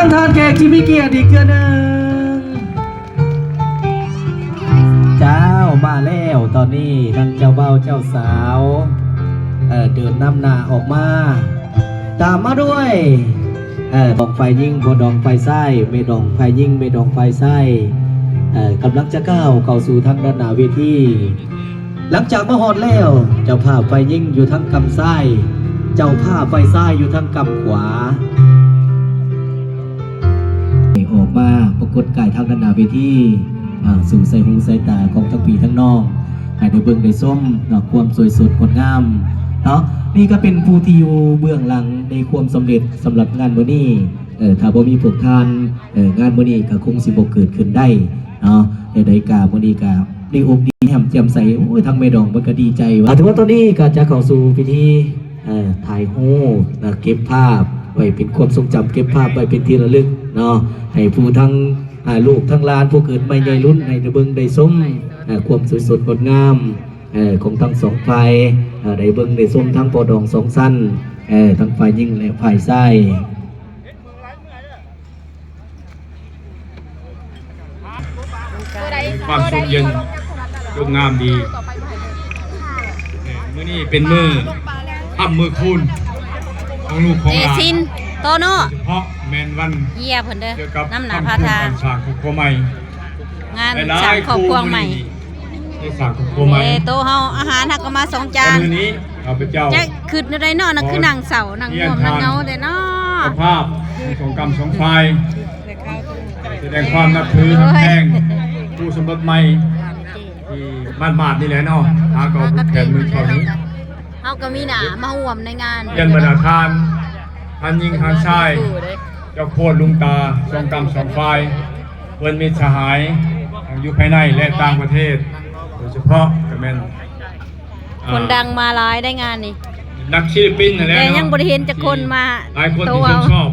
งทานแขกที่มีเกียรติอีกเทื่อนึงเจ้ามาแล้วตอนนี้ทั้งเจ้าเบ่าวเจ้าสาวเดินนำหน้าออกมาตามมาด้วยดองไฟยิ่งพอดองไฟไส้ไม่ดองไฟยิ่งไม่ดองไฟไส้กำลังจะก้าวเข้าสู่ทางด้านหน้าเวทีหลังจากมาฮอดแล้วเจ้าภาพไฟยิ่งอยู่ทั้งกำไส้เจ้าภาพไฟไส้อยู่ทั้งกำขวาออกมาปรากฏกายทางด้านหน้าเวทีสู่ใส่หูใส่ตาของทั้งปีทั้งนอกให้ได้เบิ่งได้ส้มความสวยสดงดงามเนาะนี่ก็เป็นผู้ที่อยู่เบื้องหลังในความสำเร็จสำหรับงานมื้อนี้ถ้าบ่มีพวกท่านงานมื้อนี้ก็คงสิบ่เกิดขึ้นได้เนาะในกามื้อนี้ก็ดีอกดีแฮมแจ่มใสโอ้ยทางแม่ดองมันก็ดีใจว่าถึงว่าตอนนี้ก็จะเข้าสู่พิธีถ่ายรูปเก็บภาพไว้เป็นความทรงจำเก็บภาพไว้เป็นที่ระลึกเนาะให้ผู้ทั้งลูกทั้งหลานผู้เกิดใหม่ใหญ่รุ่นให้ได้เบิ่งได้ชมความสวยสดงดงามของทั้งสองฝ่ายได้เบิ่งได้ชมทั้งปอดองสองสั้นทั้งฝ่ายยิ่งและฝ่ายไส้ความสุขเย็นยกงามดีมื้อนี้เป็นมือค่ำมือคุณของลูกของหลานซินโตโน่เฉพาะแมนวันเยี่ยเพิ่นเด้อ เกี่ยวกับ น้ำหนาพาทา การสร้างครอบครัวใหม่ งานสร้างครอบครัวใหม่ได้สร้างครอบครัวใหม่โตเฮาอาหารหักก็มา2 จานวันนี้ข้าพเจ้าจะขึ้นได้เนาะนั่นคือนางเสานั่งง่วงนั่งเงาเด้อเนาะภาพของกรรมสองฝ่ายแสดงความนับถือน้ำแพงผู้สมรสใหม่ที่บ้านบาดนี่แหละเนาะหาก็แขนมือเท่านี้เฮาก็มีหน้ามาร่วมในงานยันบรรดาทานท่านยิงทางชายเจ้าโคตรลุงตาทรงกรรมสองฝ่ายเพื่อนมิตรสหายอยู่ภายในและต่างประเทศโดยเฉพาะกระแมนคนดังมาหลายได้งานนี่นักศิลปินนั่นแหละแต่ยังบ่ได้เห็นจักคนมาหลายคนที่ชื่นชอบ